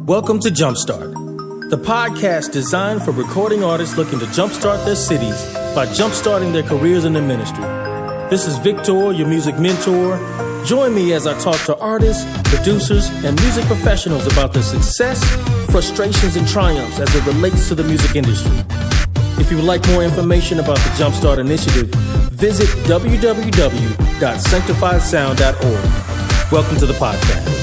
Welcome to Jumpstart, the podcast designed for recording artists looking to jumpstart their cities by jumpstarting their careers in the ministry. This is Victor, your music mentor. Join me as I talk to artists, producers, and music professionals about their success, frustrations, and triumphs as it relates to the music industry. If you would like more information about the Jumpstart initiative, visit www.sanctifiedsound.org. Welcome to the podcast.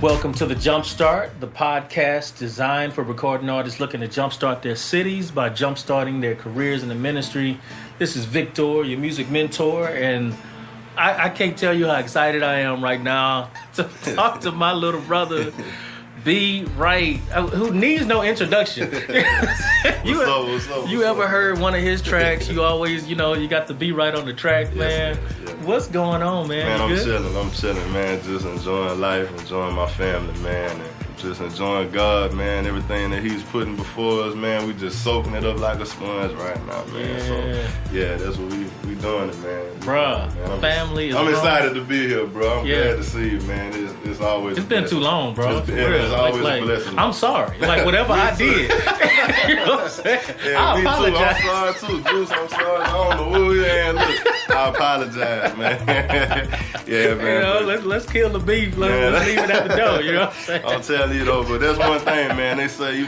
Welcome to the Jumpstart, the podcast designed for recording artists looking to jumpstart their cities by jumpstarting their careers in the ministry. This is Victor, your music mentor, and I can't tell you how excited I am right now to talk to my little brother, B.Wright, who needs no introduction. What's up? You ever heard one of his tracks? You always, you got the B.Wright on the track, man. Yes. What's going on, man? Man, I'm chilling, man. Just enjoying life, enjoying my family, man. And just enjoying God, man. Everything that He's putting before us, man. We just soaking it up like a sponge right now, man. Yeah. So, yeah, that's what we doing it, man. Bruh, man, family is I'm excited to be here, bro. I'm glad to see you, man. It's always It's been too long, bro. It's always a blessing. I'm sorry. Like, whatever I did. You know what I'm saying? Yeah, I apologize. Too. I'm sorry, too. Juice, I'm sorry. I don't know who we are. Look, I apologize, man. Yeah, man. Let's kill the beef. Let's leave it at the door, you know what I'm saying? I'm telling you, though, but that's one thing, man. They say,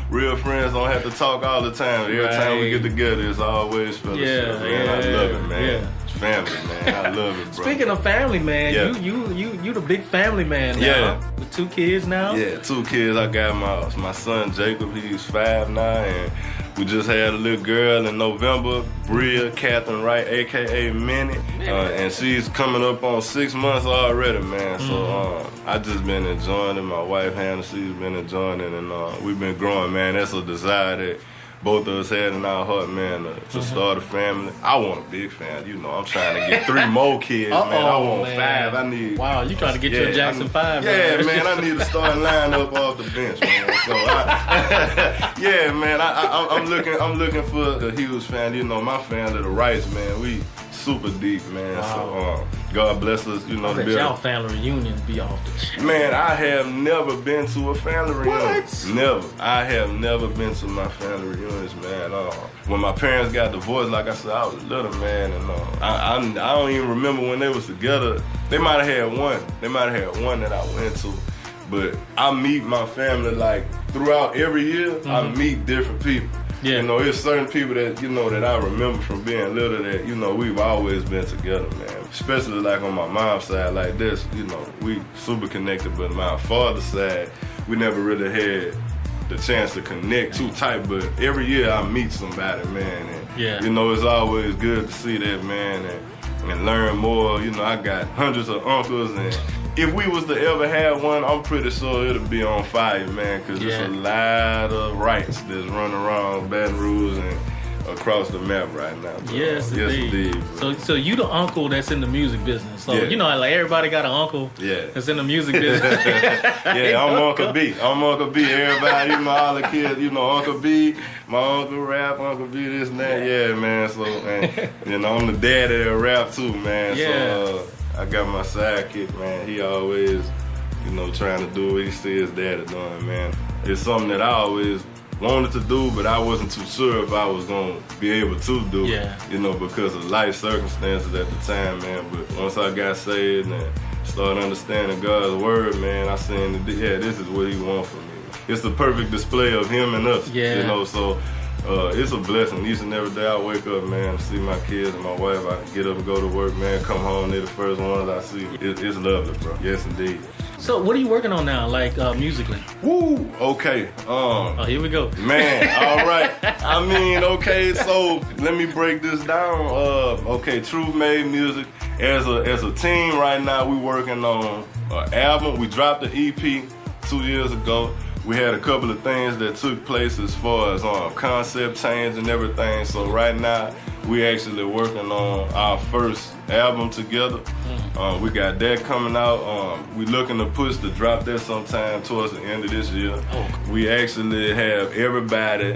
real friends don't have to talk all the time. Every time we get together, it's always fellowship, man. I love it, man. Yeah. It's family, man. I love it, bro. Speaking of family, man, you the big family man now. Yeah. With 2 kids now? Yeah, 2 kids. I got my son, Jacob. He's 5 now, and we just had a little girl in November, Bria Catherine Wright, a.k.a. Minnie, and she's coming up on 6 months already, man. So I just been enjoying it. My wife, Hannah, she's been enjoying it, and we've been growing, man. That's a desire that both of us had in our heart, man, to start a family. I want a big family. I'm trying to get 3 more kids, man. I want 5. I need. Wow, you trying to get your Jackson 5? Yeah, man. I need to start line up off the bench, man. So, man. I'm looking for a huge family. My family, the Wrights, man. We super deep, man. Wow. So God bless us, to be y'all family reunions be off the chain. Man, I have never been to a family reunion. What? Never. I have never been to my family reunions, man. When my parents got divorced, like I said, I was little, man, and I don't even remember when they was together. They might have had one. They might have had one that I went to. But I meet my family like throughout every year. I meet different people. Yeah. It's certain people that, that I remember from being little that, we've always been together, man. Especially like on my mom's side like this, we super connected. But my father's side, we never really had the chance to connect too tight. But every year I meet somebody, man. And, it's always good to see that, man, and learn more. I got hundreds of uncles, and if we was to ever have one, I'm pretty sure it'll be on fire, man, because there's a lot of Wrights that's running around Baton Rouge and across the map right now. Bro. Yes, indeed. So you the uncle that's in the music business. So, like everybody got an uncle that's in the music business. I'm Uncle B. Everybody, all the kids, Uncle B, my Uncle Rap, Uncle B, this and that. Yeah, man. So, and, I'm the daddy of rap too, man. Yeah. So, I got my sidekick, man. He always, trying to do what he sees his daddy doing, man. It's something that I always wanted to do, but I wasn't too sure if I was going to be able to do, because of life circumstances at the time, man. But once I got saved and started understanding God's word, man, I seen that, this is what He wants from me. It's the perfect display of Him and us, so it's a blessing. Each and every day I wake up, man, to see my kids and my wife. I get up and go to work, man, come home, they're the first ones I see. It's lovely, bro. Yes, indeed. So what are you working on now, like musically? Woo! Okay. Here we go. Man, all right. Okay, so let me break this down. Truth Made Music. As a team right now, we working on an album. We dropped the EP 2 years ago. We had a couple of things that took place as far as concept change and everything. So right now, We actually working on our first album together. We got that coming out. We looking to drop that sometime towards the end of this year. We actually have everybody,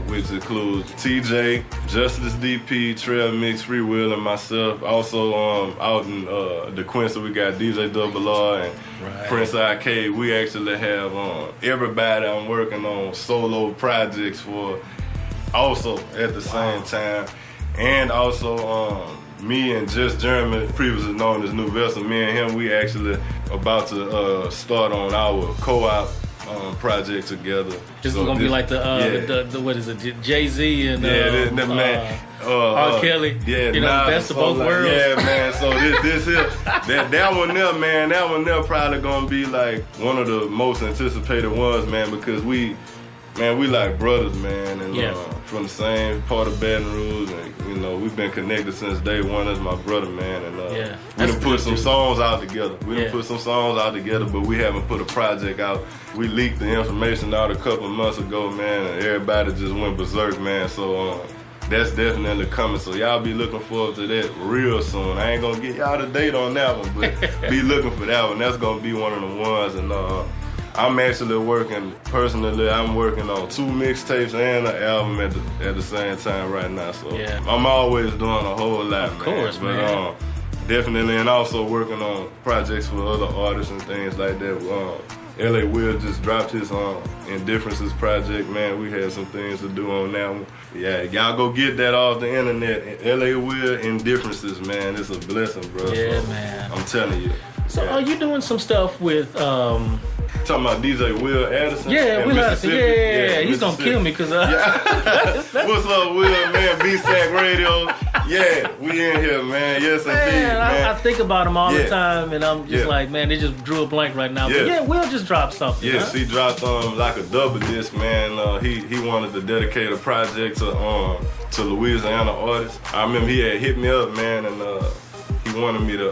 which includes TJ, Justice DP, Trail Mix, Free Will, and myself. Also out in DeQuincy, we got DJ Double R and Prince Arcade. We actually have everybody I'm working on solo projects for also at the same time. And also me and Just Jeremy, previously known as New Vessel, me and him, we actually about to start on our co-op project together. This is gonna be like the what is it, Jay-Z and R. Kelly. Yeah, best of both worlds. Yeah, man. So this here, that one there, man. That one there probably gonna be like one of the most anticipated ones, man, because we like brothers, man, and from the same part of Baton Rouge, and we've been connected since day one as my brother, man, and we done put some songs out together. But we haven't put a project out. We leaked the information out a couple of months ago, man, and everybody just went berserk, man. So that's definitely coming. So y'all be looking forward to that real soon. I ain't gonna get y'all the date on that one, but be looking for that one. That's gonna be one of the ones, and I'm actually working, personally, I'm working on 2 mixtapes and an album at the same time right now. So I'm always doing a whole lot, of course, man. Definitely, and also working on projects for other artists and things like that. L.A. Will just dropped his Indifferences project, man. We had some things to do on that one. Yeah, y'all go get that off the internet. L.A. Will Indifferences, man. It's a blessing, bro. Yeah, man. I'm telling you. So are you doing some stuff with... Talking about DJ Will Addison? Yeah, Will Addison. Yeah. He's going to kill me because... What's up, Will, man? B-Sack Radio. Yeah, we in here, man. Yes, indeed, man. I think about him all the time, and I'm just like, man, they just drew a blank right now. But Will just dropped something. Yes, he dropped like a double disc, man. He wanted to dedicate a project to Louisiana artists. I remember he had hit me up, man, and he wanted me to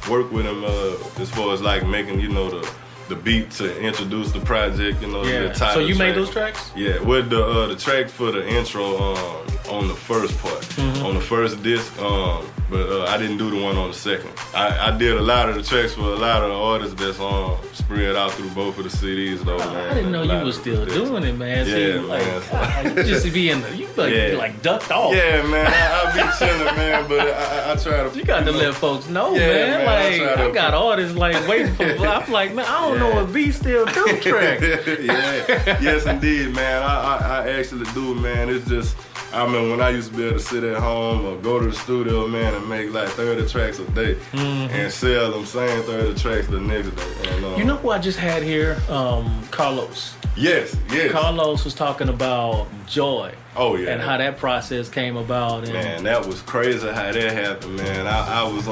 work with him as far as like making, the beat to introduce the project, the title. So you made those tracks? Yeah, with the track for the intro on the first part, on the first disc, but I didn't do the one on the second. I did a lot of the tracks for a lot of the artists that's spread out through both of the CDs, though, man. I didn't know you was still doing it, man. Yeah, man. You just be in you like ducked off. Yeah, man. I be chilling, man, but I try to. You got to let folks know, man. Like I got artists like waiting for. I'm like, man, I don't know if B still do tracks. Yes, indeed, man. I actually do, man. It's just. I remember when I used to be able to sit at home or go to the studio, man, and make like 30 tracks a day and sell them same 30 tracks the next day. And, you know who I just had here? Carlos. Yes. Carlos was talking about Joy. Oh, yeah. And how that process came about. And man, that was crazy how that happened, man. I was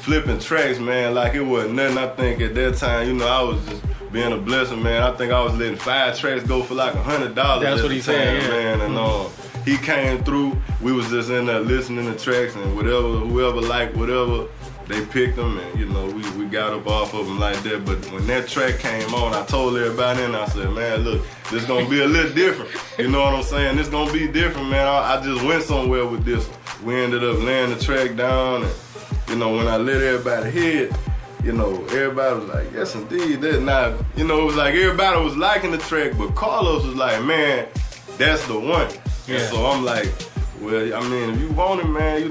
flipping tracks, man, like it wasn't nothing. I think at that time, I was just being a blessing, man. I think I was letting 5 tracks go for like $100. That's what he said, man. And he came through. We was just in there listening to tracks, and whoever liked whatever, they picked them, and we got up off of them like that. But when that track came on, I told everybody, and I said, man, look, this gonna be a little different. You know what I'm saying? This gonna be different, man. I just went somewhere with this one. We ended up laying the track down, and when I let everybody hear it, everybody was like, yes, indeed. That not, it was like everybody was liking the track, but Carlos was like, man, that's the one. Yeah. And so I'm like, well, I mean, if you want it, man,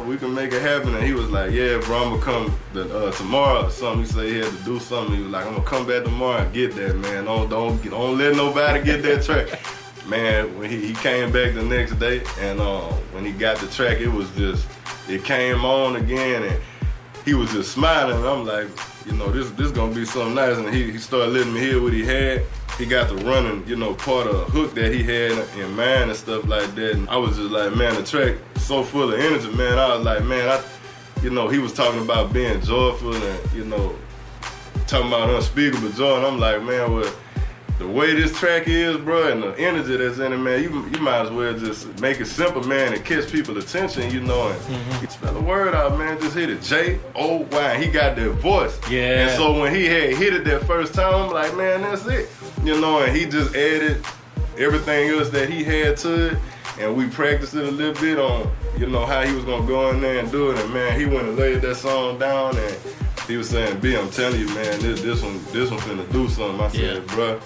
we can make it happen. And he was like, yeah, bro, I'm gonna come tomorrow or something. He said he had to do something. He was like, I'm gonna come back tomorrow and get that, man. Don't let nobody get that track. Man, when he came back the next day, and when he got the track, it came on again, and he was just smiling. And I'm like, this gonna be something nice. And he started letting me hear what he had. He got to running, part of a hook that he had in mind and stuff like that. And I was just like, man, the track is so full of energy, man. I was like, man, he was talking about being joyful and, talking about unspeakable joy. And I'm like, man, well, the way this track is, bro, and the energy that's in it, man, you might as well just make it simple, man, and catch people's attention, and you spell the word out, man, just hit it, J-O-Y, he got that voice. Yeah. And so when he had hit it that first time, I'm like, man, that's it. And he just added everything else that he had to it, and we practiced it a little bit on, you know, how he was gonna go in there and do it. And man, he went and laid that song down, and he was saying, "B, I'm telling you, man, this one finna do something." I said, "Bruh,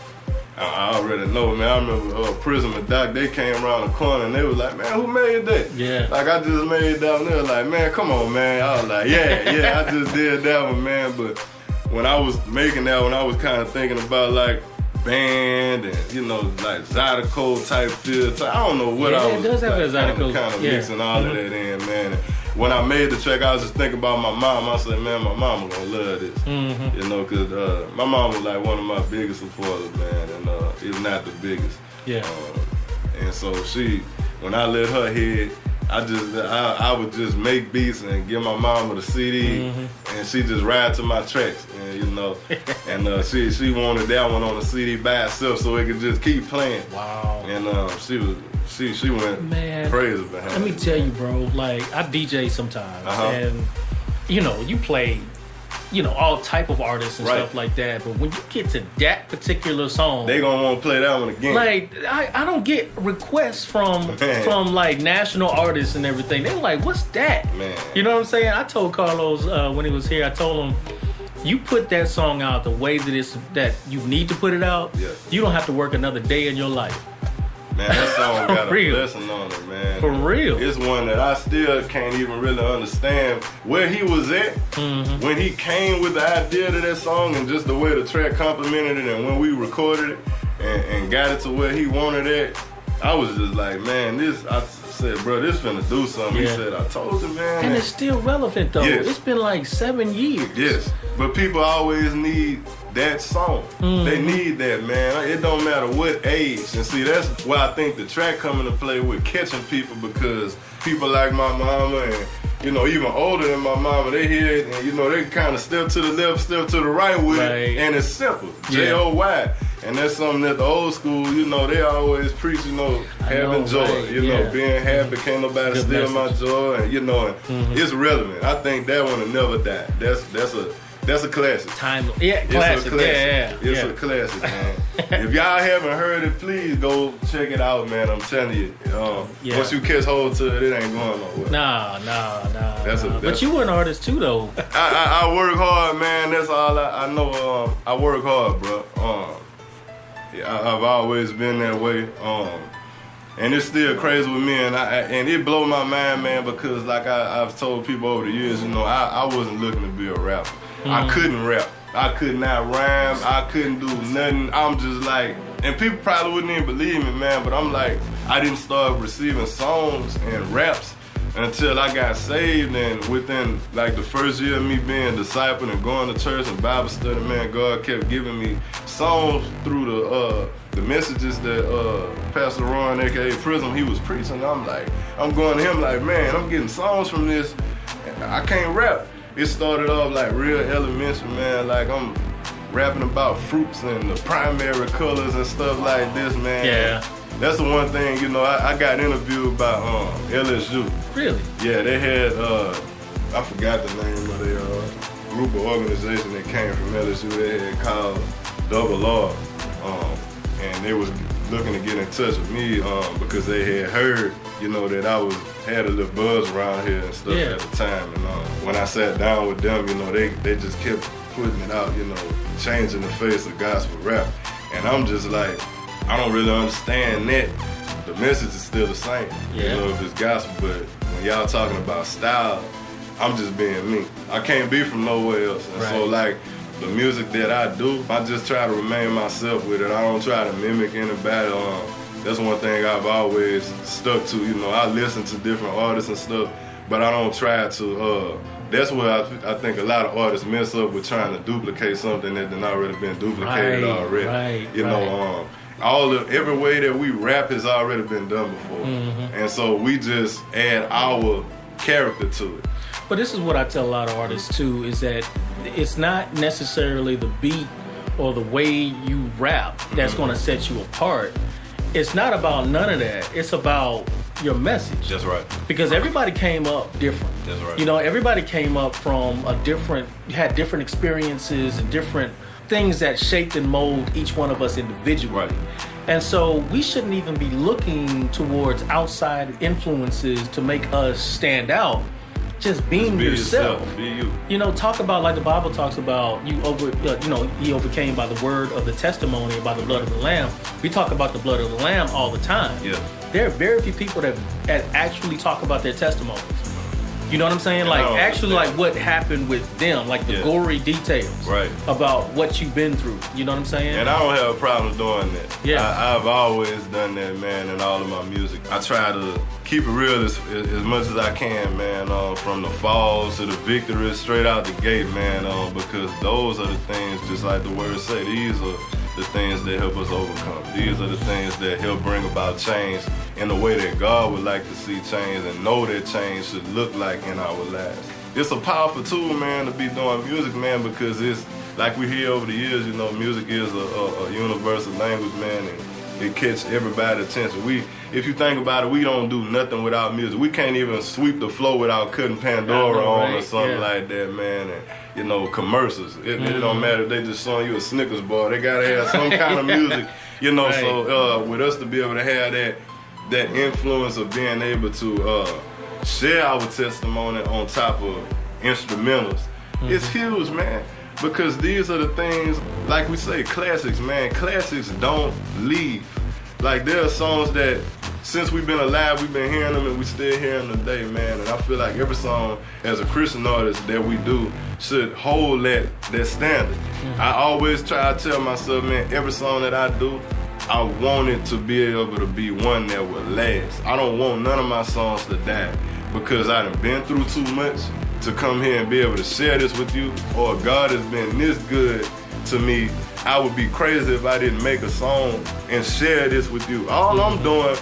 I already know, man." I remember Prism and Doc, they came around the corner and they was like, "Man, who made that?" Yeah. Like, I just made that one. They were like, "Man, come on, man." I was like, yeah, I just did that one, man. But when I was making that one, I was kind of thinking about like band and, you know, like Zydeco type feel. I don't know what I was. It does have a Zydeco. Kind of mixing all of that in, man. And when I made the track, I was just thinking about my mom. I said, man, my mama gonna love this. You know, because my mom was like one of my biggest supporters, man, and if not the biggest. Yeah. And so when I let her hit, I would just make beats and give my mama the CD, and she just ride to my tracks, and you know, and she wanted that one on the CD by itself so it could just keep playing. Wow. And she went crazy behind it. Let me tell you, bro. Like, I DJ sometimes, and you know, you play, you know, all type of artists and stuff like that. But when you get to that particular song, they gonna want to play that one again. Like, I don't get requests from like national artists and everything. They're like, "What's that?" Man. You know what I'm saying? I told Carlos when he was here. I told him, "You put that song out the way that you need to put it out. Yeah. You don't have to work another day in your life." Man, that song got a blessing on it, man. For real. It's one that I still can't even really understand where he was at when he came with the idea to that song, and just the way the track complemented it, and when we recorded it and got it to where he wanted it. I was just like, man, I said, bro, this finna do something. He said, I told you, man. And it's still relevant, though. Yes. It's been like 7 years. Yes, but people always need that song. They need that, man. It don't matter what age. And see, that's why I think the track coming to play with catching people, because people like my mama and, you know, even older than my mama, they hear it and, you know, they kind of step to the left, step to the right with it. And it's simple. J-O-Y. And that's something that the old school, you know, they always preach, you know, having joy. You know, being happy, can't nobody steal my joy. And, you know, it's relevant. I think that one will never die. That's a classic. Classic. It's a classic. Yeah. It's a classic, man. If y'all haven't heard it, please go check it out, man. I'm telling you. Once you catch hold to it, it ain't going nowhere. Nah. That's but you were an artist too, though. I work hard, man. That's all I know. I work hard, bro. I've always been that way. And it's still crazy with me, and it blow my mind, man, because like I've told people over the years, you know, I wasn't looking to be a rapper. I couldn't rap. I could not rhyme. I couldn't do nothing. I'm just like, and people probably wouldn't even believe me, man, but I'm like, I didn't start receiving songs and raps until I got saved. And within like the first year of me being discipled and going to church and Bible study, man, God kept giving me songs through the messages that Pastor Ron, aka Prism, he was preaching. I'm going to him like, man, I'm getting songs from this. I can't rap. It started off like real elementary, man. Like I'm rapping about fruits and the primary colors and stuff like this, man. Yeah. That's the one thing, you know, I got interviewed by LSU. Really? Yeah, they had, I forgot the name of their group of organization that came from LSU. They had called Double R. And they was looking to get in touch with me because they had heard, you know, that I had a little buzz around here and stuff at the time. And when I sat down with them, you know, they just kept putting it out, you know, changing the face of gospel rap. And I'm just like, I don't really understand that. The message is still the same, you know, if it's gospel. But when y'all talking about style, I'm just being me. I can't be from nowhere else. And so, like, the music that I do, I just try to remain myself with it. I don't try to mimic anybody. That's one thing I've always stuck to. You know, I listen to different artists and stuff, but I don't try to. That's where I think a lot of artists mess up with trying to duplicate something that has already been duplicated already. You know, every way that we rap has already been done before, and so we just add our character to it. But this is what I tell a lot of artists too, is that it's not necessarily the beat or the way you rap that's going to set you apart. It's not about none of that. It's about your message. That's right. Because everybody came up different. That's right. You know, everybody came up from had different experiences and different things that shaped and molded each one of us individually. Right. And so we shouldn't even be looking towards outside influences to make us stand out. Just being yourself. Be you. You know, talk about, like the Bible talks about, he overcame by the word of the testimony and by the blood of the Lamb. We talk about the blood of the Lamb all the time. Yeah. There are very few people that actually talk about their testimonies. You know what I'm saying? Like, actually, like what happened with them, like the gory details about what you've been through. You know what I'm saying? And I don't have a problem doing that. Yeah. I've always done that, man, in all of my music. I try to keep it real as much as I can, man, from the falls to the victories, straight out the gate, man, because those are the things, just like the words say, these are the things that help us overcome. These are the things that help bring about change in the way that God would like to see change and know that change should look like in our lives. It's a powerful tool, man, to be doing music, man, because it's like we hear over the years, you know, music is a universal language, man, and it catches everybody's attention. If you think about it, we don't do nothing without music. We can't even sweep the floor without cutting Pandora on or something like that, man. And, you know, commercials. It don't matter if they just showing you a Snickers bar. They gotta have some kind of music, you know. So with us to be able to have that influence of being able to share our testimony on top of instrumentals, it's huge, man. Because these are the things, like we say, classics, man. Classics don't leave. Like, there are songs that, since we've been alive, we've been hearing them and we still hear them today, man. And I feel like every song, as a Christian artist, that we do should hold that standard. I always try to tell myself, man, every song that I do, I want it to be able to be one that will last. I don't want none of my songs to die because I done been through too much to come here and be able to share this with you, or God has been this good to me. I would be crazy if I didn't make a song and share this with you. All I'm doing,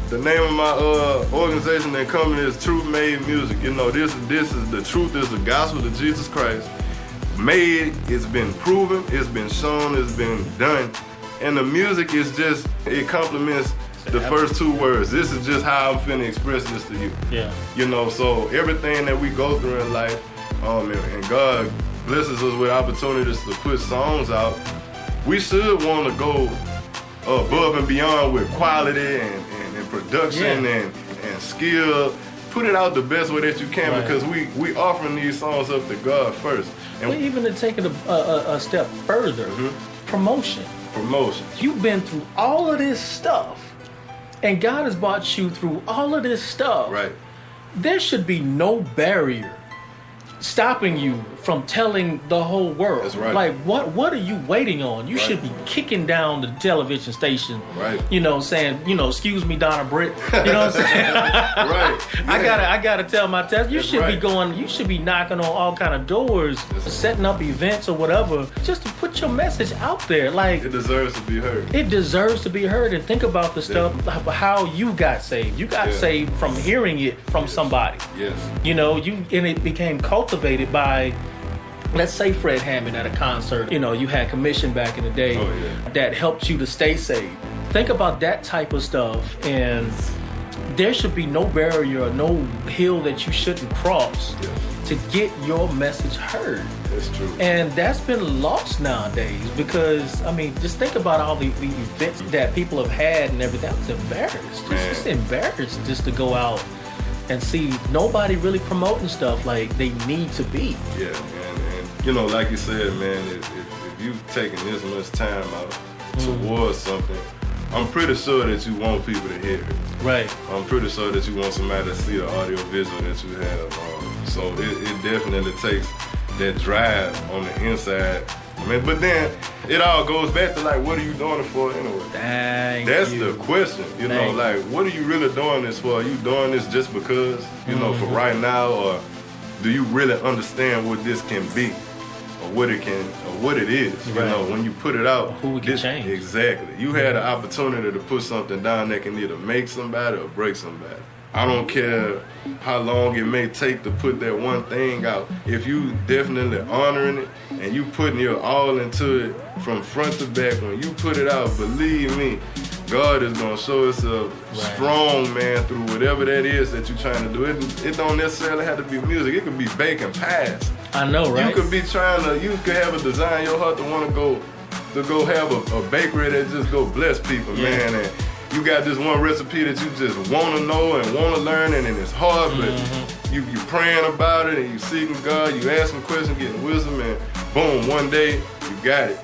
the name of my organization and company is Truth Made Music. You know, this is the truth, is the gospel of Jesus Christ. Made, it's been proven, it's been shown, it's been done. And the music is just, it complements the first two words. This is just how I'm finna express this to you. Yeah. You know, so everything that we go through in life, and God blesses us with opportunities to put songs out, we should want to go above and beyond with quality and production and skill. Put it out the best way that you can, because we offering these songs up to God first. And even to take it a step further, promotion. You've been through all of this stuff, and God has brought you through all of this stuff. Right. There should be no barrier stopping you from telling the whole world. That's right. Like, what are you waiting on? You should be kicking down the television station. Right. You know, saying, you know, excuse me, Donna Britt. You know what I'm saying? Right. Yeah. I gotta tell my test. You should be going. You should be knocking on all kind of doors, setting up events or whatever, just to put your message out there. Like, it deserves to be heard. It deserves to be heard. And think about the stuff of how you got saved. You got saved from hearing it from somebody. Yes. You know, and it became cultivated by, let's say, Fred Hammond at a concert. You know, you had commission back in the day that helped you to stay saved. Think about that type of stuff, and there should be no barrier or no hill that you shouldn't cross to get your message heard. That's true. And that's been lost nowadays because, I mean, just think about all the events that people have had and everything. I was embarrassed. Just embarrassed just to go out and see nobody really promoting stuff like they need to be. Yeah, and you know, like you said, man, if you've taken this much time out towards something, I'm pretty sure that you want people to hear it. Right. I'm pretty sure that you want somebody to see the audio visual that you have. So it definitely takes that drive on the inside. I mean, but then it all goes back to, like, what are you doing it for anyway? That's the question. You know, like, what are you really doing this for? Are you doing this just because, you know, for right now, or do you really understand what this can be, or what it can, or what it is? You know, when you put it out, who it can change. Exactly. You had an opportunity to put something down that can either make somebody or break somebody. I don't care how long it may take to put that one thing out. If you definitely honoring it and you putting your all into it from front to back, when you put it out, believe me, God is going to show himself strong, man, through whatever that is that you're trying to do. It don't necessarily have to be music. It could be baking pies. I know, right? You could be you could have a desire in your heart to want to go to go have a bakery that just go bless people, man. And you got this one recipe that you just want to know and want to learn, and it's hard, but you praying about it and you seeking God, you asking questions, getting wisdom, and boom, one day you got it.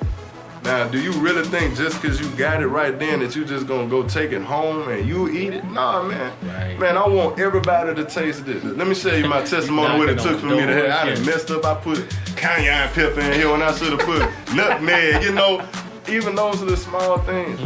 Now, do you really think just because you got it right then that you just gonna go take it home and you eat it? Nah, man. Right. Man, I want everybody to taste this. Let me show you my testimony what it took for me to have. I done messed up. I put cayenne pepper in here when I should have put nutmeg. You know, even those are the small things.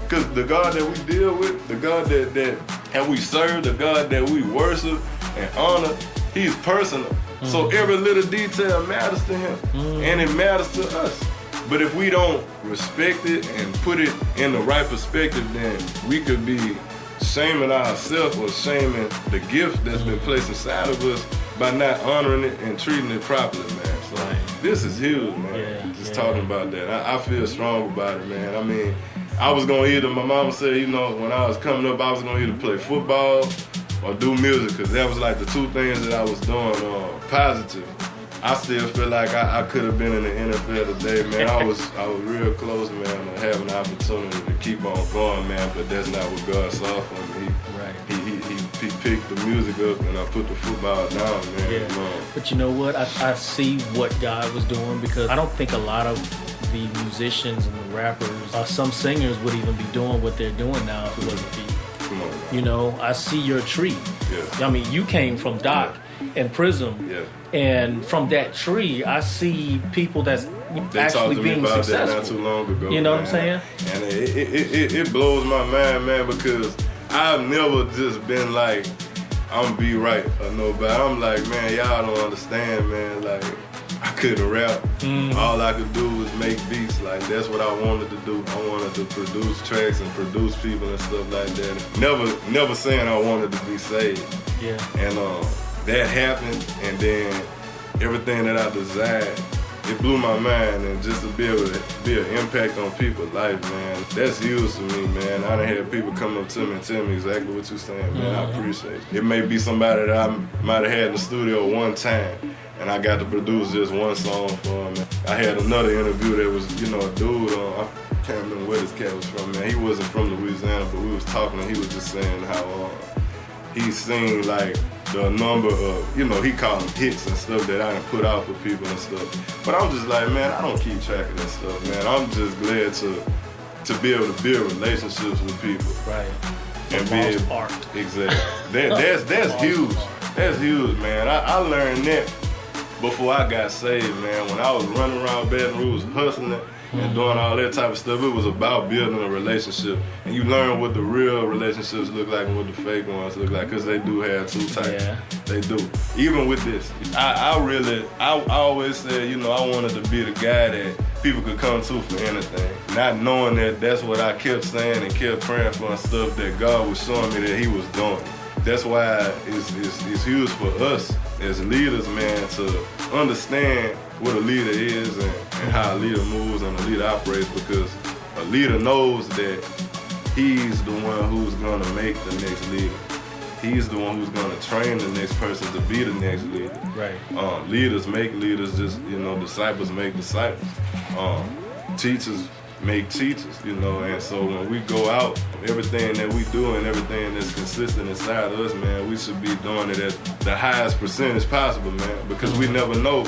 Because the God that we deal with, the God that we serve, the God that we worship and honor, he's personal. So every little detail matters to him, and it matters to us. But if we don't respect it and put it in the right perspective, then we could be shaming ourselves or shaming the gift that's been placed inside of us by not honoring it and treating it properly, man. So this is huge, man. Just talking about that. I feel strong about it, man. I mean, I was gonna either, my mama said, you know, when I was coming up, I was gonna either play football or do music, because that was like the two things that I was doing positive. I still feel like I could have been in the NFL today, man. I was real close, man, to having the opportunity to keep on going, man, but that's not what God saw for me. He picked the music up and I put the football down, man. Yeah. But you know what? I see what God was doing, because I don't think a lot of the musicians and the rappers, some singers would even be doing what they're doing now if it wasn't for you. Come on, man. You know, I see your tree. Yeah. I mean, you came from Doc and Prism. Yeah. And from that tree, I see people that's they actually being about successful. That not too long ago. You know man. what I'm saying? And it blows my mind, man, because I've never just been like, I'm B.Wright or nobody. I'm like, man, y'all don't understand, man. Like, I couldn't rap. All I could do was make beats. Like, that's what I wanted to do. I wanted to produce tracks and produce people and stuff like that. Never saying I wanted to be saved. Yeah. And that happened, and then everything that I desired, it blew my mind. And just to be able to be an impact on people's life, man, that's huge to me, man. I done had people come up to me and tell me exactly what you're saying, man. I appreciate it. It may be somebody that I might have had in the studio one time, and I got to produce just one song for him. I had another interview that was, you know, a dude, I can't remember where this cat was from, man. He wasn't from Louisiana, but we was talking, and he was just saying how he seen, like, the number of, you know, he called them hits and stuff that I done put out for people and stuff. But I'm just like, man, I don't keep track of that stuff, man. I'm just glad to be able to build relationships with people. Right. And be able, art. Exactly. That's huge. That's huge, man. I learned that before I got saved, man. When I was running around Baton Rouge hustling and doing all that type of stuff, it was about building a relationship. And you learn what the real relationships look like and what the fake ones look like, because they do have two types. Yeah. They do. Even with this, I always said, you know, I wanted to be the guy that people could come to for anything. Not knowing that that's what I kept saying and kept praying for and stuff that God was showing me that he was doing. That's why it's huge for us as leaders, man, to understand what a leader is and how a leader moves and a leader operates, because a leader knows that he's the one who's going to make the next leader. He's the one who's going to train the next person to be the next leader. Right. Leaders make leaders, just, you know, disciples make disciples. Teachers make teachers, you know, and so when we go out, everything that we do and everything that's consistent inside of us, man, we should be doing it at the highest percentage possible, man, because we never know.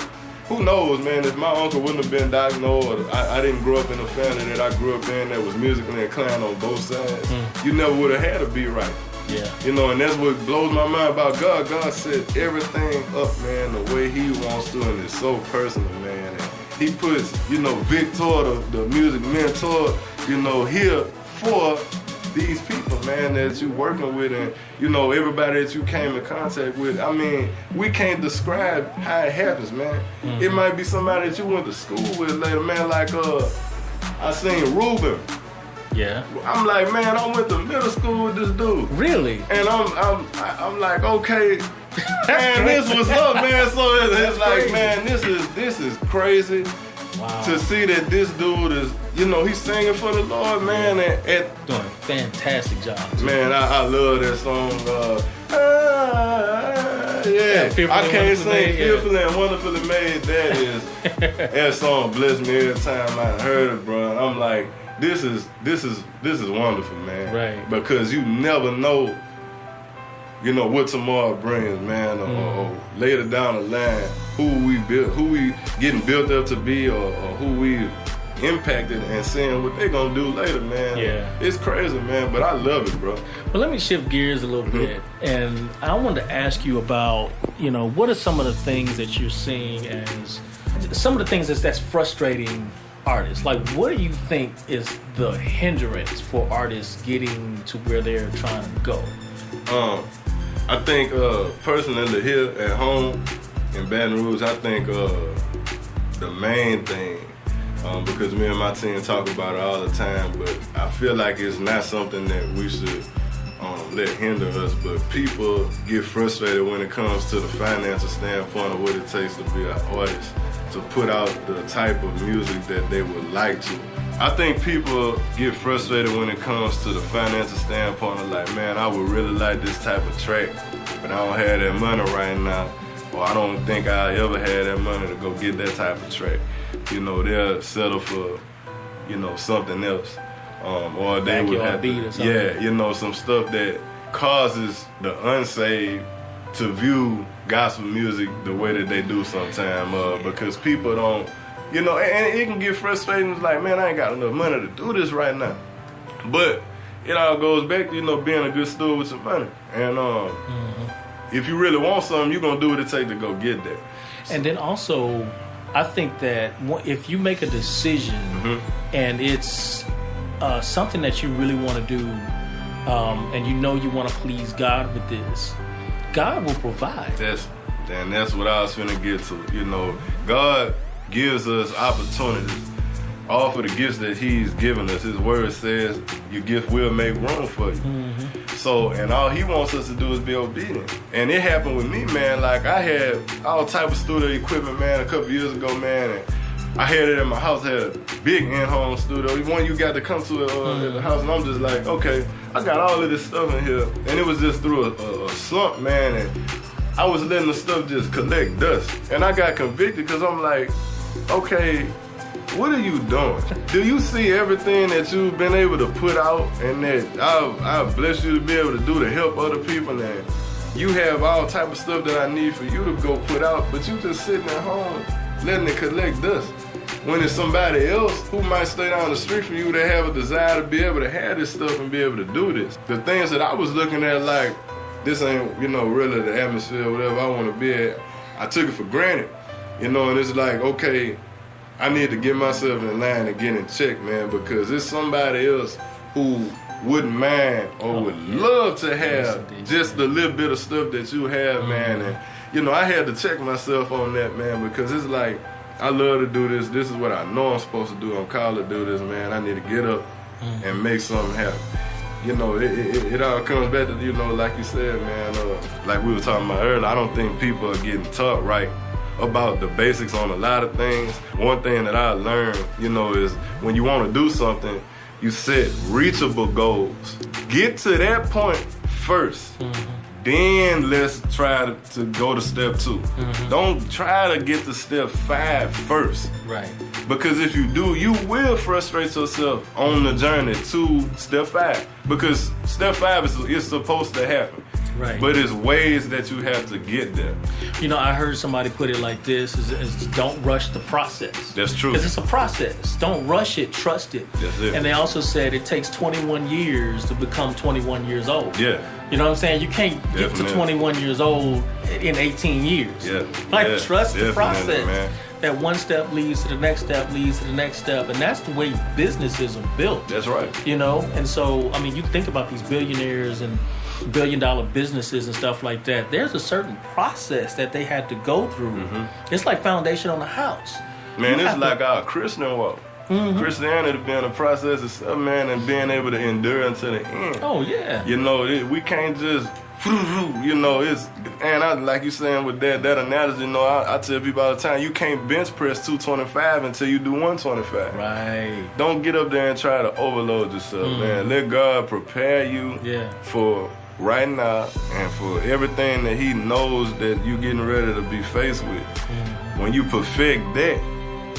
Who knows, man, if my uncle wouldn't have been diagnosed, or I didn't grow up in a family that I grew up in that was musically inclined on both sides, you never would have had to be right. Yeah. You know, and that's what blows my mind about God. God set everything up, man, the way he wants to, and it's so personal, man. And he puts, you know, Victor, the music mentor, you know, here for these people, man, that you working with, and, you know, everybody that you came in contact with. I mean, we can't describe how it happens, man. It might be somebody that you went to school with later, man, like, I seen Ruben. Yeah. I'm like, man, I went to middle school with this dude. Really? And I'm like, okay, man, this was up, man. So it's like, crazy. Man, this is crazy. Wow. To see that this dude is, you know, he's singing for the Lord, man. And doing a fantastic job, too. Man, I love that song. I can't sing Fearfully and Wonderfully Made. That song blessed me every time I heard it, bro. And I'm like, this is wonderful, man. Right. Because you never know, what tomorrow brings, man, or later down the line, who we getting built up to be, or who we impacted and seeing what they gonna do later, man. Yeah. It's crazy, man, but I love it, bro. Well, let me shift gears a little bit, and I wanted to ask you about, what are some of the things that you're seeing as some of the things that's frustrating artists? Like, what do you think is the hindrance for artists getting to where they're trying to go? I think personally here at home in Baton Rouge, I think the main thing, because me and my team talk about it all the time, but I feel like it's not something that we should let hinder us, but people get frustrated when it comes to the financial standpoint of what it takes to be an artist, to put out the type of music that they would like to. I think people get frustrated when it comes to the financial standpoint of like, man, I would really like this type of track, but I don't have that money right now, or I don't think I ever had that money to go get that type of track. They'll settle for, something else. Or they would have beat or something. some stuff that causes the unsaved to view gospel music the way that they do sometimes, because people don't, and it can get frustrating. It's like, man, I ain't got enough money to do this right now. But it all goes back to, being a good steward with your money. And if you really want something, you're going to do what it takes to go get that. And then also, I think that if you make a decision and it's something that you really want to do, and you want to please God with this, God will provide. That's what I was finna get to. God gives us opportunities. All for the gifts that He's given us. His word says your gift will make room for you. So, and all He wants us to do is be obedient. And it happened with me, man. Like, I had all type of studio equipment, man, a couple years ago, man. And I had it in my house. I had a big in-home studio. One you got to come to at the house. And I'm just like, okay, I got all of this stuff in here. And it was just through a slump, man. And I was letting the stuff just collect dust. And I got convicted because I'm like, okay, what are you doing? Do you see everything that you've been able to put out and that I've blessed you to be able to do to help other people, and you have all type of stuff that I need for you to go put out, but you just sitting at home letting it collect dust. When it's somebody else who might stay down the street from you that have a desire to be able to have this stuff and be able to do this. The things that I was looking at like, this ain't, really the atmosphere, whatever I want to be at, I took it for granted. And it's like, okay, I need to get myself in line and get in check, man, because it's somebody else who wouldn't mind or would love to have just the little bit of stuff that you have, man. And, I had to check myself on that, man, because it's like, I love to do this. This is what I know I'm supposed to do. I'm called to do this, man. I need to get up and make something happen. It all comes back to, like you said, man, like we were talking about earlier, I don't think people are getting taught right about the basics on a lot of things. One thing that I learned, is when you want to do something, you set reachable goals. Get to that point first. Then let's try to go to step 2. Don't try to get to step 5 first. Right. Because if you do, you will frustrate yourself on the journey to step 5. Because step 5 is supposed to happen. Right. But it's ways that you have to get there. I heard somebody put it like this, is don't rush the process. That's true. Because it's a process. Don't rush it, trust it. That's it. And they also said it takes 21 years to become 21 years old. Yeah. You know what I'm saying? You can't get to 21 years old in 18 years. Yeah. Trust the process. Man. That one step leads to the next step, leads to the next step. And that's the way businesses are built. That's right. And so, you think about these billionaires and billion-dollar businesses and stuff like that. There's a certain process that they had to go through. It's like foundation on a house. Man, it's like our Christian walk. Christianity being a process itself, man, and being able to endure until the end. Oh, yeah. We can't just, it's, and I, like you saying with that analogy, I tell people all the time, you can't bench press 225 until you do 125. Right. Don't get up there and try to overload yourself, man. Let God prepare you for right now, and for everything that he knows that you getting ready to be faced with. When you perfect that,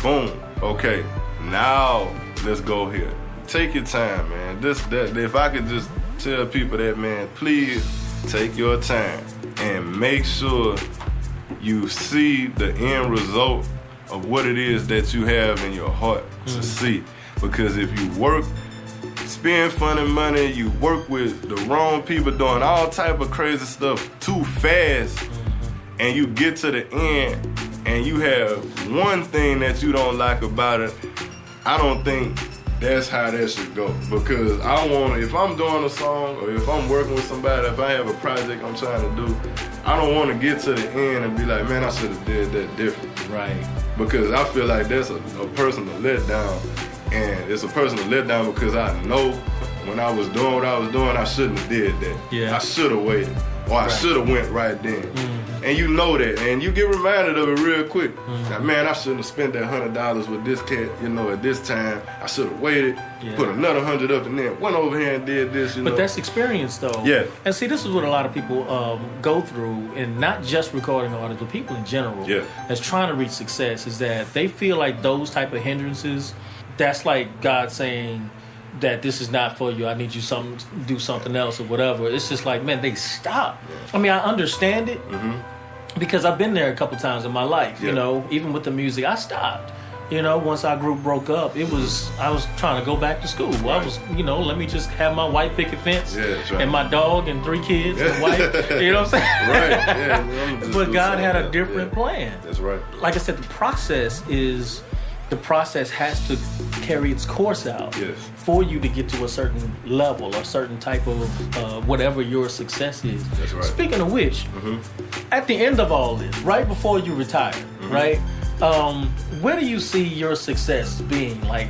boom, okay, now let's go here. Take your time, man. If I could just tell people that, man, please take your time and make sure you see the end result of what it is that you have in your heart to see. Because if you work, spend funny money, you work with the wrong people doing all type of crazy stuff too fast, and you get to the end and you have one thing that you don't like about it, I don't think that's how that should go. Because I want, if I'm doing a song or if I'm working with somebody, if I have a project I'm trying to do, I don't want to get to the end and be like, man, I should have did that different. Right. Because I feel like that's a personal letdown. And it's a personal letdown because I know when I was doing what I was doing, I shouldn't have did that. Yeah. I should have waited. Or I should have went right then. And you know that. And you get reminded of it real quick. Like, man, I shouldn't have spent that $100 with this cat, at this time. I should have waited, put another 100 up, and then went over here and did this, But that's experience, though. Yeah. And see, this is what a lot of people go through, and not just recording artists, but people in general that's trying to reach success, is that they feel like those type of hindrances, that's like God saying that this is not for you. I need you do something else or whatever. It's just like, man, they stop. I mean, I understand it because I've been there a couple times in my life. Even with the music, I stopped. Once our group broke up, I was trying to go back to school. I was, let me just have my white picket fence and my dog and 3 kids and wife. You know what I'm saying? Right. Yeah. But God had a different plan. That's right. Like I said, the process has to carry its course out for you to get to a certain level or certain type of whatever your success is. That's right. Speaking of which, at the end of all this, right before you retire, right? Where do you see your success being? Like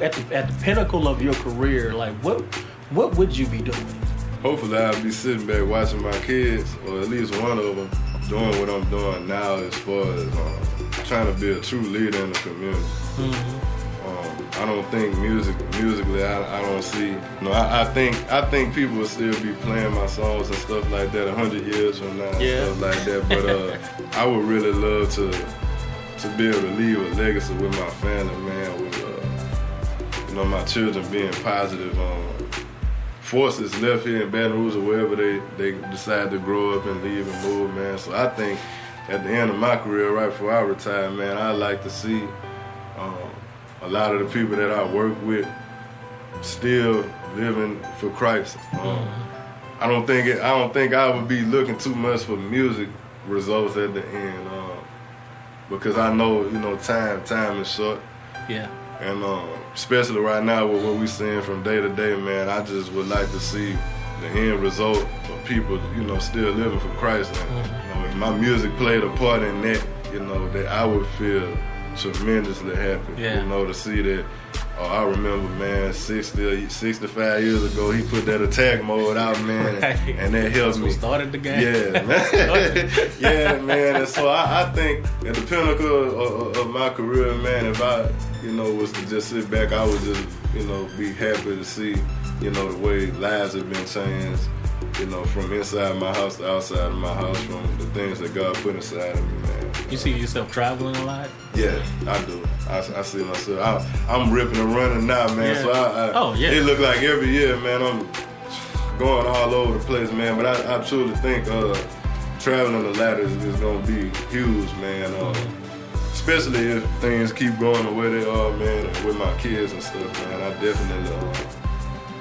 at the pinnacle of your career, like what would you be doing? Hopefully I'll be sitting back watching my kids, or at least one of them, doing what I'm doing now as far as trying to be a true leader in the community. I don't think musically, I don't see. I think people will still be playing my songs and stuff like that 100 years from now and stuff like that. But I would really love to be able to leave a legacy with my family, man. With my children being positive forces left here in Baton Rouge or wherever they decide to grow up and leave and move, man. So I think at the end of my career, right before I retire, man, I like to see a lot of the people that I work with still living for Christ. I don't think I would be looking too much for music results at the end, because I know time is short. Yeah. And especially right now with what we're seeing from day to day, man, I just would like to see the end result of people, still living for Christ. And if my music played a part in that, that I would feel tremendously happy, to see that. I remember, man, 65 years ago, he put that attack mode out, man, and that helped me. Started the game. Yeah, man. Yeah, man. And so I think at the pinnacle of my career, man, if I, was to just sit back, I would just, be happy to see, the way lives have been changed, from inside my house to outside of my house, from the things that God put inside of me, man. You see yourself traveling a lot? Yeah, I do. I see myself. I'm ripping and running now, man. Yeah. So it look like every year, man, I'm going all over the place, man. But I truly think traveling a lot is gonna be huge, man. Especially if things keep going the way they are, man, with my kids and stuff, man. I definitely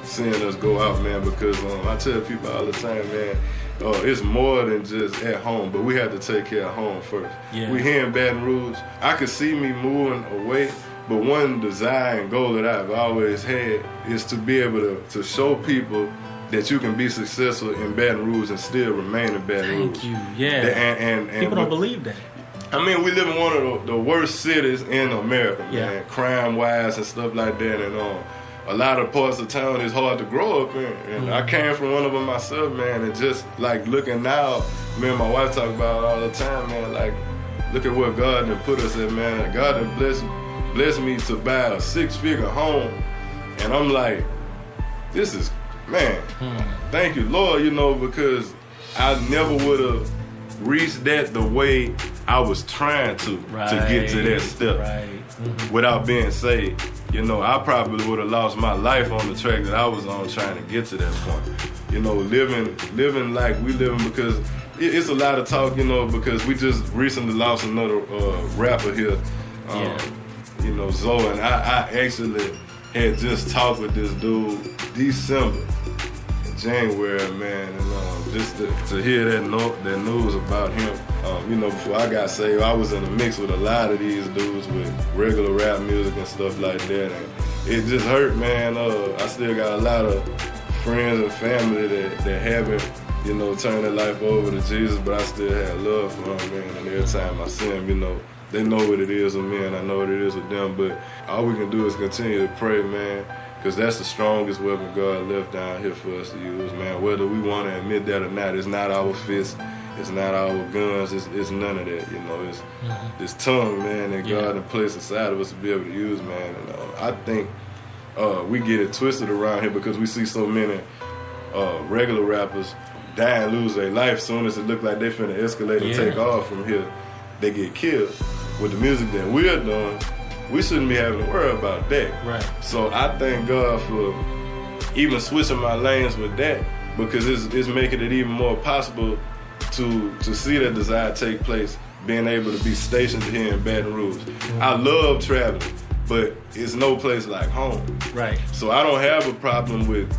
seeing us go out, man, because I tell people all the time, man, it's more than just at home, but we have to take care of home first. Yeah. We here in Baton Rouge. I could see me moving away, but one desire and goal that I've always had is to be able to show people that you can be successful in Baton Rouge and still remain in Baton Rouge. Thank you. Yeah. And people don't believe that. I mean, we live in one of the worst cities in America, man, crime-wise and stuff like that, and a lot of parts of town is hard to grow up in. And I came from one of them myself, man, and just like looking now, me and my wife talk about it all the time, man, like look at what God done put us in, man. And God done blessed me to buy a 6-figure home. And I'm like, this is Man, thank you, Lord, you know, because I never would have reached that the way I was trying to get to that step without being saved. You know, I probably would have lost my life on the track that I was on trying to get to that point. You know, living like we living, because it's a lot of talk, you know, because we just recently lost another rapper here, you know, Zoe, and I actually had just talked with this dude December, January, man, and just to hear that news about him, you know, before I got saved, I was in the mix with a lot of these dudes with regular rap music and stuff like that, and it just hurt, man. I still got a lot of friends and family that haven't, you know, turned their life over to Jesus, but I still have love for them, man, and every time I see them, you know, they know what it is with me, and I know what it is with them, but all we can do is continue to pray, man, because that's the strongest weapon God left down here for us to use, man. Whether we want to admit that or not, it's not our fists, it's not our guns, it's none of that, you know. It's this tongue, man, that God has placed inside of us to be able to use, man. And I think we get it twisted around here because we see so many regular rappers die and lose their life. Soon as it look like they finna escalate and take off from here, they get killed. With the music that we're doing, we shouldn't be having to worry about that. Right. So I thank God for even switching my lanes with that, because it's making it even more possible to see that desire take place, being able to be stationed here in Baton Rouge. I love traveling, but it's no place like home. Right. So I don't have a problem with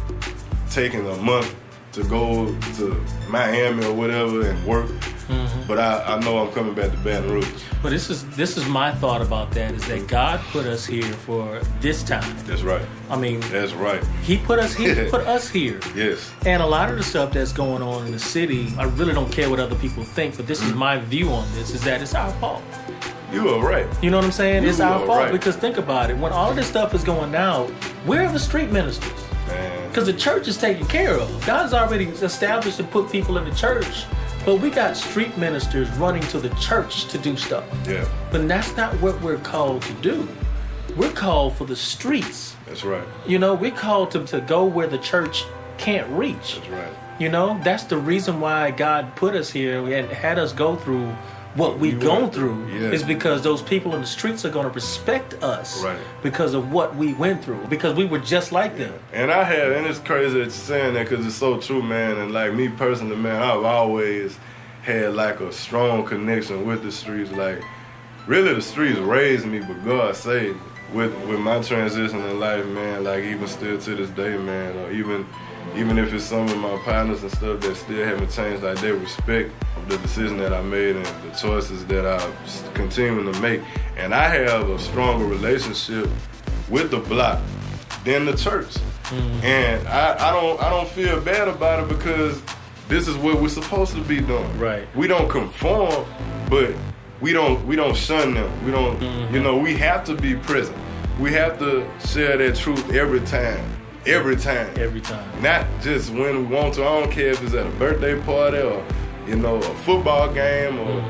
taking a month to go to Miami or whatever and work. But I know I'm coming back to Baton Rouge. But this is my thought about that, is that God put us here for this time. That's right. I mean, that's right. He put us here. Put us here. Yes. And a lot of the stuff that's going on in the city, I really don't care what other people think, but this is my view on this, is that it's our fault. You are right. You know what I'm saying? It's our fault, because think about it. When all this stuff is going down, where are the street ministers? Because the church is taken care of. God's already established and put people in the church. But we got street ministers running to the church to do stuff. Yeah. But that's not what we're called to do. We're called for the streets. That's right. You know, we're called to go where the church can't reach. That's right. You know, that's the reason why God put us here and had us go through what we've gone through, is because those people in the streets are going to respect us because of what we went through, because we were just like them. And it's crazy that you're saying that, because it's so true, man. And like me personally, man, I've always had like a strong connection with the streets. Like, really, the streets raised me, but God saved me. With my transition in life, man, like even still to this day, man, or even if it's some of my partners and stuff that still haven't changed, like they respect the decision that I made and the choices that I continue to make. And I have a stronger relationship with the block than the church. And I don't feel bad about it, because this is what we're supposed to be doing. Right. We don't conform, but we don't shun them. We don't, you know, we have to be present. We have to share that truth every time. Every time. Every time. Not just when we want to. I don't care if it's at a birthday party or, you know, a football game or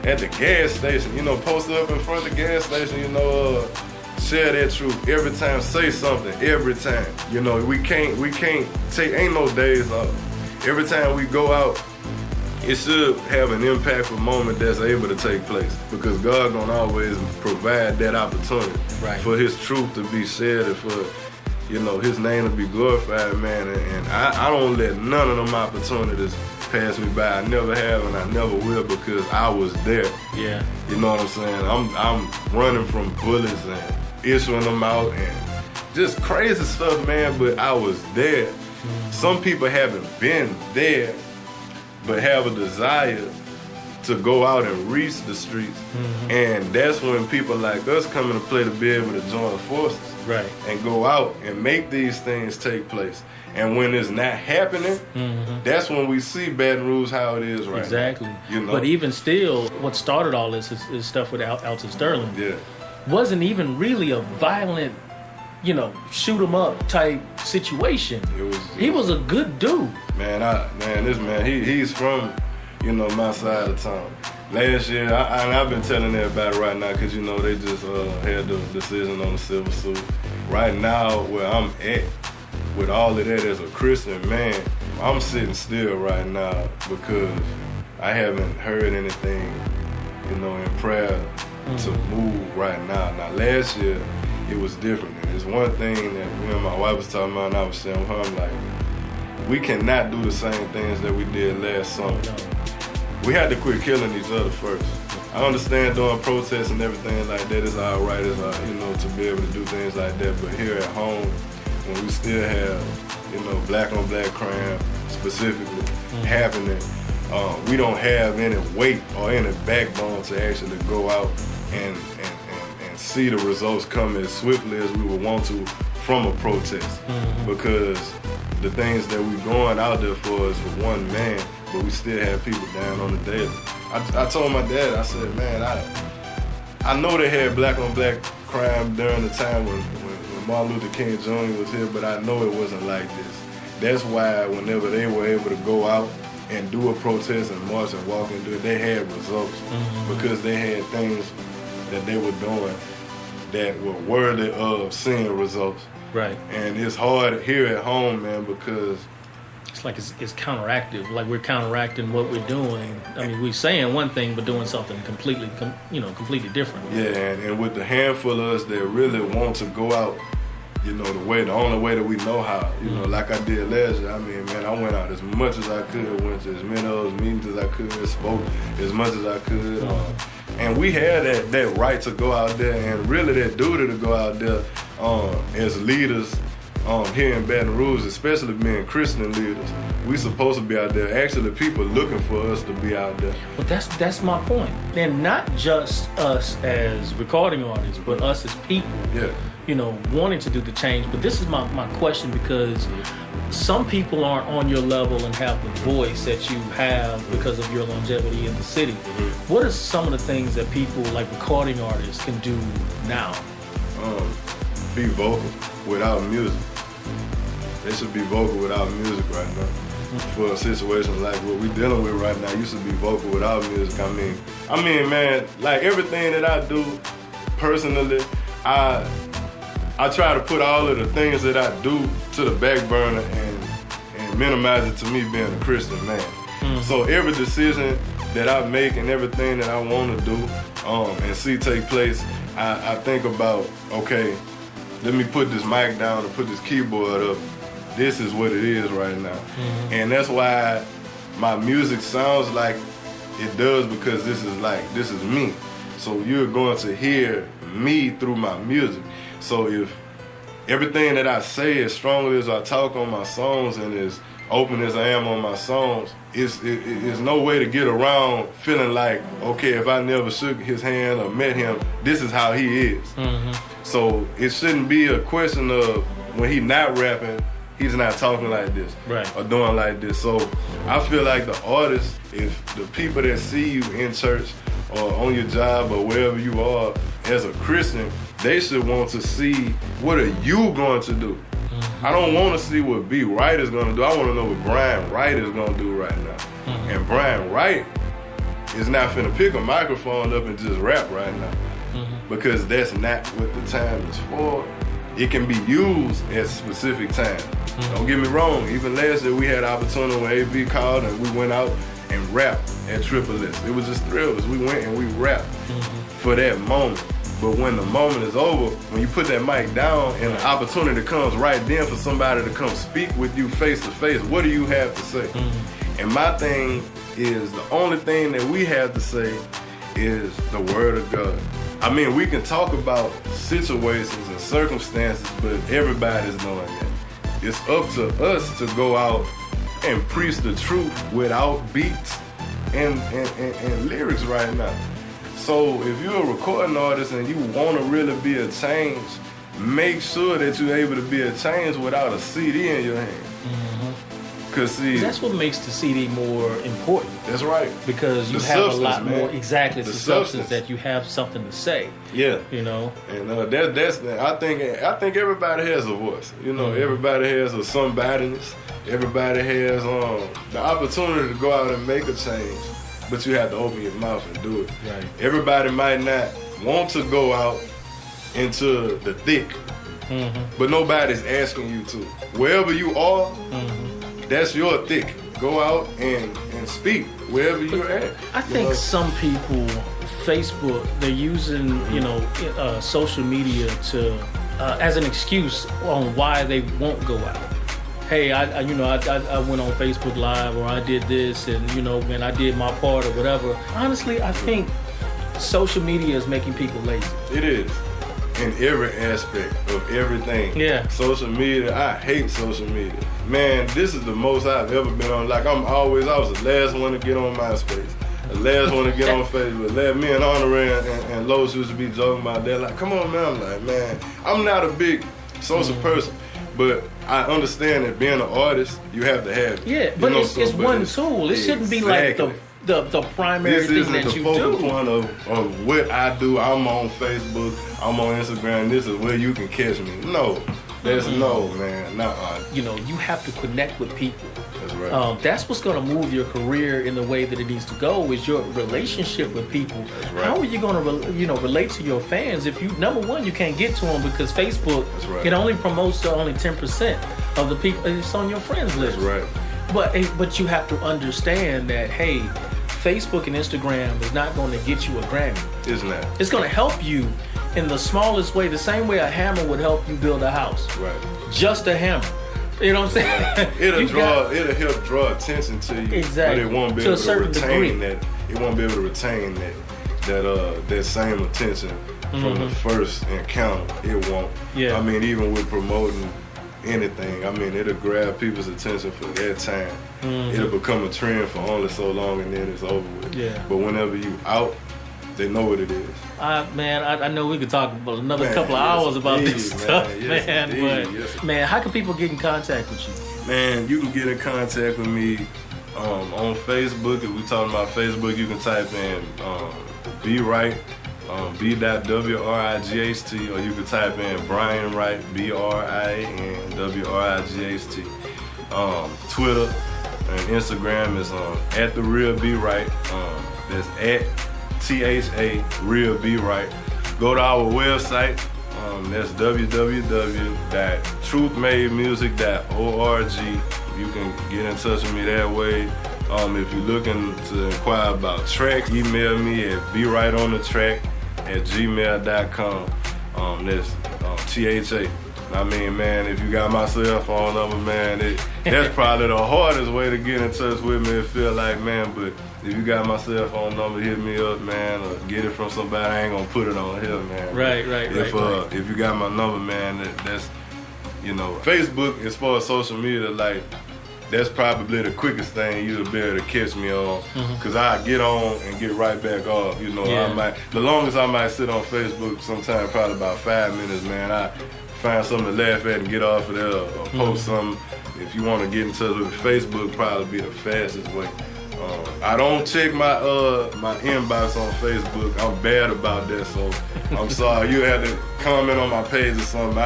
at the gas station. You know, post up in front of the gas station, you know, share that truth every time. Say something every time. You know, we can't take, ain't no days off. Every time we go out, it should have an impactful moment that's able to take place, because God gonna always provide that opportunity for His truth to be shared and for, you know, His name to be glorified, man. And I don't let none of them opportunities pass me by. I never have, and I never will, because I was there. Yeah. You know what I'm saying? I'm running from bullets and issuing them out and just crazy stuff, man, but I was there. Some people haven't been there, but have a desire to go out and reach the streets. And that's when people like us come into play, to be able to join forces and go out and make these things take place. And when it's not happening, that's when we see Baton Rouge how it is right now. Exactly. You know? But even still, what started all this is stuff with Alton Sterling. Yeah. Wasn't even really a violent, you know, shoot 'em up type situation. He was a good dude. He's from, you know, my side of town. Last year, I've been telling everybody right now, because, you know, they just had the decision on the civil suit. Right now, where I'm at, with all of that as a Christian man, I'm sitting still right now because I haven't heard anything, in prayer to move right now. Now, last year, it was different. And it's one thing that me and my wife was talking about, and I was saying, I'm like, we cannot do the same things that we did last summer. We had to quit killing each other first. I understand doing protests and everything like that is all right, to be able to do things like that. But here at home, when we still have, black on black crime specifically happening, we don't have any weight or any backbone to actually go out and see the results come as swiftly as we would want to from a protest. Because the things that we're going out there for is for one man, but we still have people down on the daily. I told my dad, I said, man, I know they had black on black crime during the time when Martin Luther King Jr. was here, but I know it wasn't like this. That's why whenever they were able to go out and do a protest and march and walk and do it, they had results because they had things that they were doing that were worthy of seeing results. Right. And it's hard here at home, man, because it's like it's counteractive. Like we're counteracting what we're doing. I mean, we're saying one thing but doing something completely different. Yeah, and with the handful of us that really want to go out, the only way that we know how, like I did last year. I mean, man, I went out as much as I could, went to as many of those meetings as I could, spoke as much as I could. And we had that right to go out there and really that duty to go out there as leaders here in Baton Rouge, especially being Christian leaders. We supposed to be out there. Actually, people looking for us to be out there. But that's my point. And not just us as recording artists, but us as people. Yeah. Wanting to do the change. But this is my question, because some people aren't on your level and have the voice that you have because of your longevity in the city. What are some of the things that people like recording artists can do now? Be vocal without music. They should be vocal without music right now. For a situation like what we're dealing with right now, you should be vocal without music. I mean, man, like everything that I do personally, I try to put all of the things that I do to the back burner and minimize it to me being a Christian man. So every decision that I make and everything that I want to do and see take place, I think about, okay, let me put this mic down and put this keyboard up. This is what it is right now. And that's why my music sounds like it does, because this is me. So you're going to hear me through my music. So if everything that I say, as strongly as I talk on my songs and as open as I am on my songs, it's no way to get around feeling like, okay, if I never shook his hand or met him, this is how he is. So it shouldn't be a question of when he's not rapping, he's not talking like this, right, or doing like this. So I feel like the artists, if the people that see you in church or on your job or wherever you are as a Christian, they should want to see, what are you going to do? I don't want to see what B.Wright is going to do. I want to know what B.Wright is going to do right now. And B.Wright is not finna pick a microphone up and just rap right now. Because that's not what the time is for. It can be used at specific times. Don't get me wrong, even last year we had an opportunity when AV called and we went out and rapped at Triple S. It was just three of us. We went and we rapped for that moment. But when the moment is over, when you put that mic down and the opportunity comes right then for somebody to come speak with you face to face, what do you have to say? And my thing is, the only thing that we have to say is the word of God. I mean, we can talk about situations and circumstances, but everybody's knowing that. It's up to us to go out and preach the truth without beats and lyrics right now. So if you're a recording artist and you want to really be a change, make sure that you're able to be a change without a CD in your hand. Cause see, that's what makes the CD more important. That's right. Because you have a lot more. Exactly, it's the substance that you have something to say. Yeah. And that's I think everybody has a voice. Everybody has a somebodyness. Everybody has the opportunity to go out and make a change, but you have to open your mouth and do it. Right. Everybody might not want to go out into the thick but nobody's asking you to. Wherever you are, that's your thick. Go out and speak wherever you're at. I think some people, Facebook, they're using social media to as an excuse on why they won't go out. Hey, I went on Facebook Live, or I did this, and man, I did my part or whatever. Honestly, I think social media is making people lazy. It is. In every aspect of everything. Yeah. Social media, I hate social media. Man, this is the most I've ever been on. Like I was the last one to get on MySpace. The last one to get on Facebook. Me and Honoré and Lowe's used to be joking about that. Like, come on, man. I'm like, man, I'm not a big social person, but I understand that being an artist, you have to have it. Yeah, but it's one tool. It shouldn't be like the primary thing that you do. This isn't the focal point of what I do. I'm on Facebook, I'm on Instagram, this is where you can catch me. No. There's no, man. Nuh-uh. You have to connect with people. That's right. That's what's going to move your career in the way that it needs to go, is your relationship with people. That's right. How are you going to relate to your fans if you, number one, you can't get to them because Facebook, it only promotes to only 10% of the people it's on your friends list. That's right. But you have to understand that, hey, Facebook and Instagram is not going to get you a Grammy. It's not. It's going to help you in the smallest way, the same way a hammer would help you build a house. Right. Just a hammer. You know what I'm saying? Right. It'll help draw attention to you. Exactly. But it won't be able to retain that. It won't be able to retain that same attention from the first encounter. It won't. Yeah. I mean, even with promoting anything, I mean, it'll grab people's attention for that time. It'll become a trend for only so long, and then it's over with. Yeah. But whenever you out, they know what it is. I know we could talk about another couple of hours about this stuff, man. But man, how can people get in contact with you? Man, you can get in contact with me on Facebook. If we talking about Facebook, you can type in B.Wright, B.Wright, or you can type in Brian Wright, BRIAN WRIGHT. Twitter and Instagram is at the real B.Wright. That's at THA Real B.Wright. Go to our website. That's www.truthmademusic.org. You can get in touch with me that way. If you're looking to inquire about tracks, email me at bewrightonthetrack@gmail.com. That's THA. I mean, man, if you got my cell phone number, man, that's probably the hardest way to get in touch with me. It feel like, man, but if you got my cell phone number, hit me up, man, or get it from somebody. I ain't gonna put it on here, man. Right. If you got my number, man, that's Facebook, as far as social media, like, that's probably the quickest thing you'll be able to catch me on, because I get on and get right back off. The longest I might sit on Facebook, sometimes probably about 5 minutes, man. I find something to laugh at and get off of there, or post something. If you want to get in touch with me, Facebook probably be the fastest way. I don't check my inbox on Facebook. I'm bad about that, so I'm sorry. You had to comment on my page or something.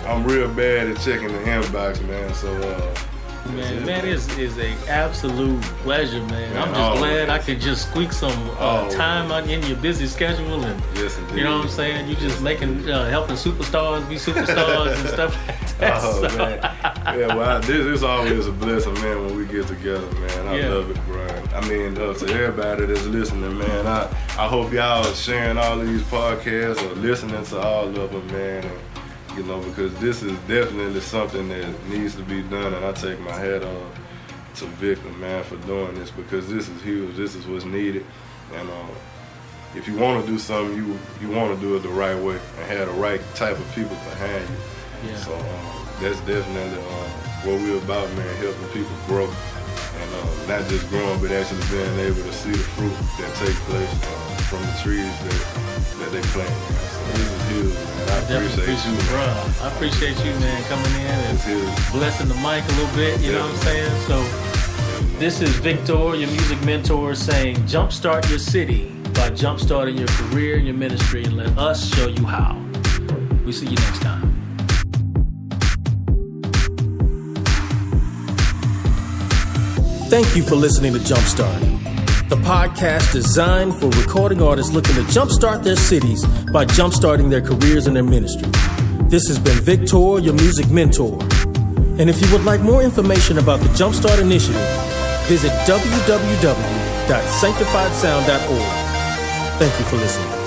I'm real bad at checking the inbox, man. So man, it's a absolute pleasure, man. I'm just glad I could just squeak some time in your busy schedule, and you know what I'm saying. You just making helping superstars be superstars and stuff like that. Man. Yeah, well, this always a blessing, man, when we get together, man. I love it, Brian. I mean, to everybody that's listening, man, I hope y'all are sharing all of these podcasts or listening to all of them, man. And, because this is definitely something that needs to be done, and I take my hat off to Victor, man, for doing this, because this is huge. This is what's needed, and if you want to do something, you want to do it the right way and have the right type of people behind you. Yeah. So that's definitely what we're about, man, helping people grow, and not just growing, but actually being able to see the fruit that takes place from the trees that they plant. Man. So this is huge, man. I appreciate you, bro. I appreciate you, man, coming in and blessing the mic a little bit. You know what I'm saying? So this is Victor, your music mentor, saying, "Jumpstart your city by jumpstarting your career and your ministry, and let us show you how." We see you next time. Thank you for listening to Jumpstart, the podcast designed for recording artists looking to jumpstart their cities by jumpstarting their careers and their ministry. This has been Victor, your music mentor. And if you would like more information about the Jumpstart Initiative, visit www.sanctifiedsound.org. Thank you for listening.